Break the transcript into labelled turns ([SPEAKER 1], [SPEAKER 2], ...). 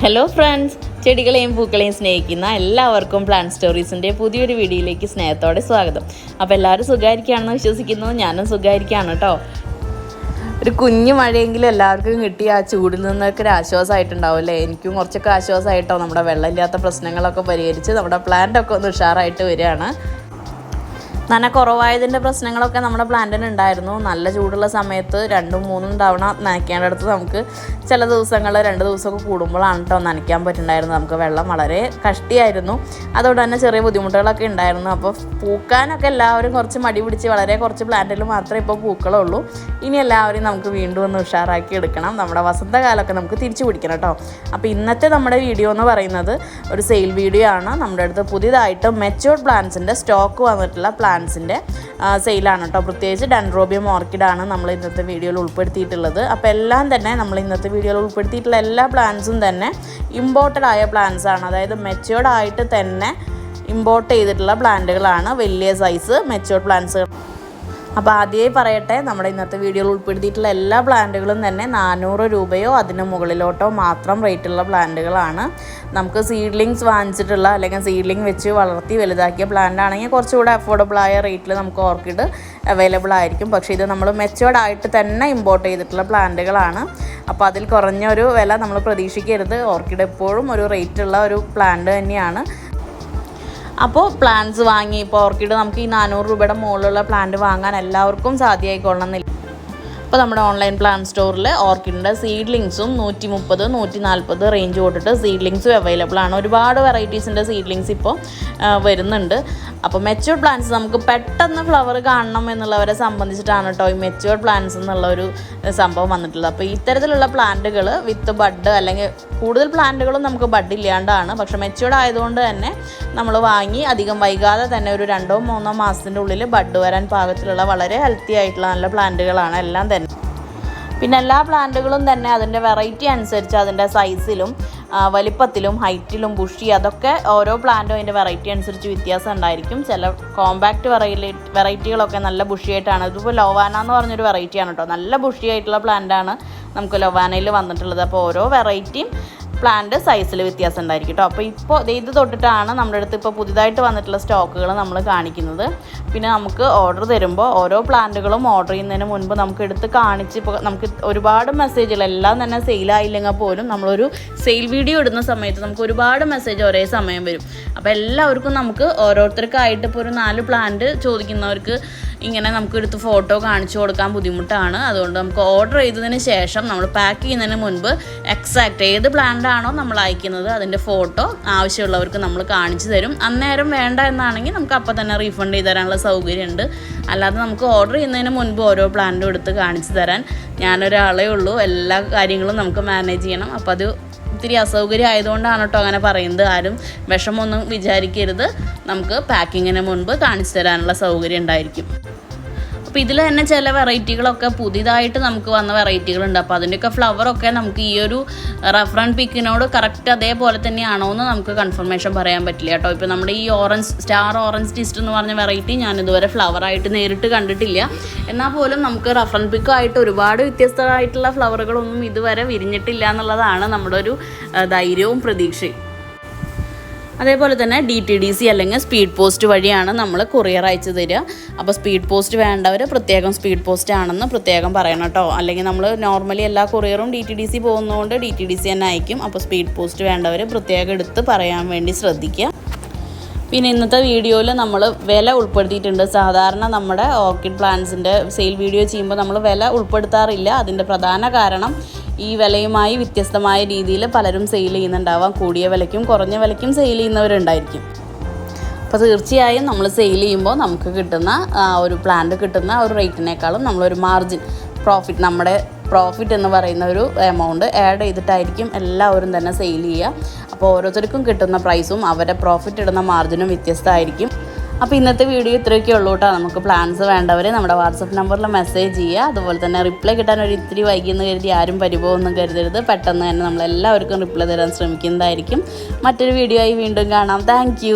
[SPEAKER 1] Hello friends, ചെടികളെയും പൂക്കളെയും സ്നേഹിക്കുന്ന എല്ലാവർക്കും plant സ്റ്റോറീസിൻ്റെ പുതിയൊരു വീഡിയോയിലേക്ക് സ്നേഹത്തോടെ സ്വാഗതം. അപ്പോൾ എല്ലാവരും സുഖമായിരിക്കുകയാണെന്ന് വിശ്വസിക്കുന്നു. ഞാനും സുഖമായിരിക്കുകയാണ് കേട്ടോ. ഒരു കുഞ്ഞു മഴയെങ്കിലും എല്ലാവർക്കും കിട്ടി ആ ചൂടിൽ നിന്നൊക്കെ ഒരു ആശ്വാസമായിട്ടുണ്ടാവും അല്ലേ? എനിക്കും കുറച്ചൊക്കെ ആശ്വാസമായിട്ടോ. നമ്മുടെ വെള്ളമില്ലാത്ത പ്രശ്നങ്ങളൊക്കെ പരിഹരിച്ച് നമ്മുടെ പ്ലാന്റൊക്കെ ഒന്ന് ഉഷാറായിട്ട് വരികയാണ്. നന കുറവായതിൻ്റെ പ്രശ്നങ്ങളൊക്കെ നമ്മുടെ പ്ലാന്റിന് ഉണ്ടായിരുന്നു. നല്ല ചൂടുള്ള സമയത്ത് 2-3 തവണ നനയ്ക്കേണ്ടടുത്ത് നമുക്ക് ചില ദിവസങ്ങൾ 2 ദിവസമൊക്കെ കൂടുമ്പോഴാണ് കേട്ടോ നനയ്ക്കാൻ പറ്റുന്നുണ്ടായിരുന്നു. നമുക്ക് വെള്ളം വളരെ കഷ്ടിയായിരുന്നു. അതുകൊണ്ട് തന്നെ ചെറിയ ബുദ്ധിമുട്ടുകളൊക്കെ ഉണ്ടായിരുന്നു. അപ്പോൾ പൂക്കാനൊക്കെ എല്ലാവരും കുറച്ച് മടി പിടിച്ച് വളരെ കുറച്ച് പ്ലാന്റിൽ മാത്രമേ ഇപ്പോൾ പൂക്കളുള്ളൂ. ഇനി എല്ലാവരും നമുക്ക് വീണ്ടും ഒന്ന് ഉഷാറാക്കി എടുക്കണം. നമ്മുടെ വസന്തകാലമൊക്കെ നമുക്ക് തിരിച്ചു പിടിക്കണം കേട്ടോ. അപ്പോൾ ഇന്നത്തെ നമ്മുടെ വീഡിയോ എന്ന് പറയുന്നത് ഒരു സെയിൽ വീഡിയോ ആണ്. നമ്മുടെ അടുത്ത് പുതിയതായിട്ട് മെച്യൂർഡ് പ്ലാന്റ്സിൻ്റെ സ്റ്റോക്ക് വന്നിട്ടുള്ള പ്ലാന്റ്സിൻ്റെ സെയിലാണ് കേട്ടോ. പ്രത്യേകിച്ച് ഡെൻഡ്രോബിയം ഓർക്കിഡാണ് നമ്മൾ ഇന്നത്തെ വീഡിയോയിൽ ഉൾപ്പെടുത്തിയിട്ടുള്ളത്. അപ്പോൾ എല്ലാം തന്നെ നമ്മൾ ഇന്നത്തെ വീഡിയോയിൽ ഉൾപ്പെടുത്തിയിട്ടുള്ള എല്ലാ പ്ലാന്റ്സും തന്നെ ഇമ്പോർട്ടഡ് ആയ പ്ലാന്റ്സ് ആണ്. അതായത് മെച്യൂർഡ് ആയിട്ട് തന്നെ ഇമ്പോർട്ട് ചെയ്തിട്ടുള്ള പ്ലാന്റുകളാണ്, വലിയ സൈസ് മെച്യൂർഡ് പ്ലാന്റ്സുകൾ. അപ്പോൾ ആദ്യമേ പറയട്ടെ, നമ്മുടെ ഇന്നത്തെ വീഡിയോയിൽ ഉൾപ്പെടുത്തിയിട്ടുള്ള എല്ലാ പ്ലാന്റുകളും തന്നെ 400 രൂപയോ അതിന് മുകളിലോട്ടോ മാത്രം റേറ്റുള്ള പ്ലാന്റുകളാണ്. നമുക്ക് സീഡ്ലിങ്സ് വാങ്ങിച്ചിട്ടുള്ള അല്ലെങ്കിൽ സീഡ്ലിംഗ് വെച്ച് വളർത്തി വലുതാക്കിയ പ്ലാന്റ് ആണെങ്കിൽ കുറച്ചുകൂടെ അഫോർഡബിളായ റേറ്റിൽ നമുക്ക് ഓർക്കിഡ് അവൈലബിൾ ആയിരിക്കും. പക്ഷേ ഇത് നമ്മൾ മെച്യൂർഡ് ആയിട്ട് തന്നെ ഇമ്പോർട്ട് ചെയ്തിട്ടുള്ള പ്ലാന്റുകളാണ്. അപ്പോൾ അതിൽ കുറഞ്ഞൊരു വില നമ്മൾ പ്രതീക്ഷിക്കരുത്. ഓർക്കിഡ് എപ്പോഴും ഒരു റേറ്റുള്ള ഒരു പ്ലാന്റ് തന്നെയാണ്. അപ്പോൾ പ്ലാന്റ്സ് വാങ്ങി ഇപ്പോൾ ഓർക്കിഡ് നമുക്ക് ഈ 400 രൂപയുടെ മുകളിലുള്ള പ്ലാന്റ് വാങ്ങാൻ എല്ലാവർക്കും സാധ്യമായിക്കൊള്ളണമെന്നില്ല. ഇപ്പോൾ നമ്മുടെ ഓൺലൈൻ പ്ലാന്റ് സ്റ്റോറിൽ ഓർക്കിഡിൻ്റെ സീഡ്ലിങ്സും 130, 140 റേഞ്ച് തൊട്ടിട്ട് സീഡ്ലിങ്സും അവൈലബിൾ ആണ്. ഒരുപാട് വെറൈറ്റീസിൻ്റെ സീഡ്ലിങ്സ് ഇപ്പോൾ വരുന്നുണ്ട്. അപ്പോൾ മെച്യൂർഡ് പ്ലാന്റ്സ് നമുക്ക് പെട്ടെന്ന് ഫ്ലവർ കാണണം എന്നുള്ളവരെ സംബന്ധിച്ചിട്ടാണ് കേട്ടോ ഈ മെച്യൂർഡ് പ്ലാന്റ്സ് എന്നുള്ളൊരു സംഭവം വന്നിട്ടുള്ളത്. അപ്പോൾ ഇത്തരത്തിലുള്ള പ്ലാന്റുകൾ വിത്ത് ബഡ്, അല്ലെങ്കിൽ കൂടുതൽ പ്ലാന്റുകളും നമുക്ക് ബഡ് ഇല്ലാണ്ടാണ്. പക്ഷേ മെച്യൂർഡ് ആയതുകൊണ്ട് തന്നെ നമ്മൾ വാങ്ങി അധികം വൈകാതെ തന്നെ ഒരു 2-3 മാസത്തിൻ്റെ ഉള്ളിൽ ബഡ് വരാൻ പാകത്തിലുള്ള വളരെ ഹെൽത്തി ആയിട്ടുള്ള നല്ല പ്ലാന്റുകളാണ് എല്ലാം തന്നെ. പിന്നെ എല്ലാ പ്ലാന്റുകളും തന്നെ അതിൻ്റെ വെറൈറ്റി അനുസരിച്ച് അതിൻ്റെ സൈസിലും വലിപ്പത്തിലും ഹൈറ്റിലും ബുഷി അതൊക്കെ ഓരോ പ്ലാന്റും അതിൻ്റെ വെറൈറ്റി അനുസരിച്ച് വ്യത്യാസം ഉണ്ടായിരിക്കും. ചില കോമ്പാക്റ്റ് വെറൈറ്റികളൊക്കെ നല്ല ബുഷിയായിട്ടാണ്. ഇതിപ്പോൾ ലൊവാന എന്ന് പറഞ്ഞൊരു വെറൈറ്റിയാണ് കേട്ടോ. നല്ല ബുഷിയായിട്ടുള്ള പ്ലാന്റാണ് നമുക്ക് ലൊവാനയിൽ വന്നിട്ടുള്ളത്. അപ്പോൾ ഓരോ വെറൈറ്റിയും പ്ലാന്റ് സൈസിൽ വ്യത്യാസം ഉണ്ടായിരിക്കും കേട്ടോ. അപ്പോൾ ഇപ്പോൾ ഇത് തൊട്ടിട്ടാണ് നമ്മുടെ അടുത്ത് ഇപ്പോൾ പുതിയതായിട്ട് വന്നിട്ടുള്ള സ്റ്റോക്കുകൾ നമ്മൾ കാണിക്കുന്നത്. പിന്നെ നമുക്ക് ഓർഡർ തരുമ്പോൾ ഓരോ പ്ലാന്റുകളും ഓർഡർ ചെയ്യുന്നതിന് മുൻപ് നമുക്ക് എടുത്ത് കാണിച്ച്, ഇപ്പോൾ നമുക്ക് ഒരുപാട് മെസ്സേജുകൾ എല്ലാം തന്നെ സെയിലായില്ലെങ്കിൽ പോലും നമ്മളൊരു സെയിൽ വീഡിയോ ഇടുന്ന സമയത്ത് നമുക്ക് ഒരുപാട് മെസ്സേജ് ഒരേ സമയം വരും. അപ്പോൾ എല്ലാവർക്കും നമുക്ക് ഓരോരുത്തർക്കായിട്ട് ഇപ്പോൾ ഒരു 4 പ്ലാന്റ് ചോദിക്കുന്നവർക്ക് ഇങ്ങനെ നമുക്ക് എടുത്ത് ഫോട്ടോ കാണിച്ചു കൊടുക്കാൻ ബുദ്ധിമുട്ടാണ്. അതുകൊണ്ട് നമുക്ക് ഓർഡർ ചെയ്തതിന് ശേഷം നമ്മൾ പാക്ക് ചെയ്യുന്നതിന് മുൻപ് എക്സാക്റ്റ് ഏത് പ്ലാന്റ് ആണോ നമ്മൾ അയക്കുന്നത് അതിൻ്റെ ഫോട്ടോ ആവശ്യമുള്ളവർക്ക് നമ്മൾ കാണിച്ചു തരും. അന്നേരം വേണ്ട എന്നാണെങ്കിൽ നമുക്ക് അപ്പം തന്നെ റീഫണ്ട് ചെയ്ത് തരാനുള്ള സൗകര്യമുണ്ട്. അല്ലാതെ നമുക്ക് ഓർഡർ ചെയ്യുന്നതിന് മുൻപ് ഓരോ പ്ലാന്റും എടുത്ത് കാണിച്ചു തരാൻ ഞാനൊരാളേ ഉള്ളൂ. എല്ലാ കാര്യങ്ങളും നമുക്ക് മാനേജ് ചെയ്യണം. അപ്പോൾ അത് ഒത്തിരി അസൗകര്യം ആയതുകൊണ്ടാണ് കേട്ടോ അങ്ങനെ പറയുന്നത്. ആരും വിഷമമൊന്നും വിചാരിക്കരുത്. നമുക്ക് പാക്കിങ്ങിന് മുൻപ് കാണിച്ചു തരാനുള്ള സൗകര്യം ഉണ്ടായിരിക്കും. അപ്പോൾ ഇതിൽ തന്നെ ചില വെറൈറ്റികളൊക്കെ പുതിയതായിട്ട് നമുക്ക് വന്ന വെറൈറ്റികളുണ്ട്. അപ്പോൾ അതിൻ്റെയൊക്കെ ഫ്ലവറൊക്കെ നമുക്ക് ഈ ഒരു റഫറൻസ് പിക്കിനോട് കറക്റ്റ് അതേപോലെ തന്നെയാണോ എന്ന് നമുക്ക് കൺഫർമേഷൻ പറയാൻ പറ്റില്ല കേട്ടോ. ഇപ്പോൾ നമ്മുടെ ഈ സ്റ്റാർ ഓറഞ്ച് ടിസ്റ്റ് എന്ന് പറഞ്ഞ വെറൈറ്റി ഞാനിതുവരെ ഫ്ലവറായിട്ട് നേരിട്ട് കണ്ടിട്ടില്ല. എന്നാൽ പോലും നമുക്ക് റഫറൻസ് പിക്കായിട്ട് ഒരുപാട് വ്യത്യസ്തമായിട്ടുള്ള ഫ്ലവറുകളൊന്നും ഇതുവരെ വിരിഞ്ഞിട്ടില്ല എന്നുള്ളതാണ് നമ്മുടെ ഒരു ധൈര്യവും പ്രതീക്ഷയും. അതേപോലെ തന്നെ DTDC അല്ലെങ്കിൽ സ്പീഡ് പോസ്റ്റ് വഴിയാണ് നമ്മൾ കൊറിയർ അയച്ചു തരിക. അപ്പോൾ സ്പീഡ് പോസ്റ്റ് വേണ്ടവർ പ്രത്യേകം സ്പീഡ് പോസ്റ്റ് ആണെന്ന് പ്രത്യേകം പറയണം കേട്ടോ. അല്ലെങ്കിൽ നമ്മൾ നോർമലി എല്ലാ കൊറിയറും DTDC പോകുന്നതുകൊണ്ട് DTDC തന്നെ അയക്കും. അപ്പോൾ സ്പീഡ് പോസ്റ്റ് വേണ്ടവർ പ്രത്യേകം എടുത്ത് പറയാൻ വേണ്ടി ശ്രദ്ധിക്കുക. പിന്നെ ഇന്നത്തെ വീഡിയോയിൽ നമ്മൾ വില ഉൾപ്പെടുത്തിയിട്ടുണ്ട്. സാധാരണ നമ്മുടെ ഓർക്കിഡ് പ്ലാന്റ്സിൻ്റെ സെയിൽ വീഡിയോ ചെയ്യുമ്പോൾ നമ്മൾ വില ഉൾപ്പെടുത്താറില്ല. അതിൻ്റെ പ്രധാന കാരണം ഈ വിലയുമായി വ്യത്യസ്തമായ രീതിയിൽ പലരും സെയിൽ ചെയ്യുന്നുണ്ടാവാം. കൂടിയ വിലയ്ക്കും കുറഞ്ഞ വിലയ്ക്കും സെയിൽ ചെയ്യുന്നവരുണ്ടായിരിക്കും. അപ്പോൾ തീർച്ചയായും നമ്മൾ സെയിൽ ചെയ്യുമ്പോൾ നമുക്ക് കിട്ടുന്ന ഒരു പ്ലാന്റ് കിട്ടുന്ന ഒരു റേറ്റിനേക്കാളും നമ്മളൊരു മാർജിൻ പ്രോഫിറ്റ്, നമ്മുടെ പ്രോഫിറ്റ് എന്ന് പറയുന്ന ഒരു എമൗണ്ട് ആഡ് ചെയ്തിട്ടായിരിക്കും എല്ലാവരും തന്നെ സെയിൽ ചെയ്യുക. അപ്പോൾ ഓരോരുത്തർക്കും കിട്ടുന്ന പ്രൈസും അവരുടെ പ്രോഫിറ്റ് ഇടുന്ന മാർജിനും വ്യത്യസ്തമായിരിക്കും. അപ്പോൾ ഇന്നത്തെ വീഡിയോ ഇത്രയൊക്കെ ഉള്ളൂ കേട്ടോ. നമുക്ക് പ്ലാൻസ് വേണ്ടവർ നമ്മുടെ വാട്സപ്പ് നമ്പറിൽ മെസ്സേജ് ചെയ്യുക. അതുപോലെ തന്നെ റിപ്ലൈ കിട്ടാൻ ഒരു ഇത്തിരി വൈകിയെന്ന് കരുതി ആരും പരിഭവമൊന്നും കരുതരുത്. പെട്ടെന്ന് തന്നെ നമ്മളെല്ലാവർക്കും റിപ്ലൈ തരാൻ ശ്രമിക്കുന്നതായിരിക്കും. മറ്റൊരു വീഡിയോ ആയി വീണ്ടും കാണാം. താങ്ക്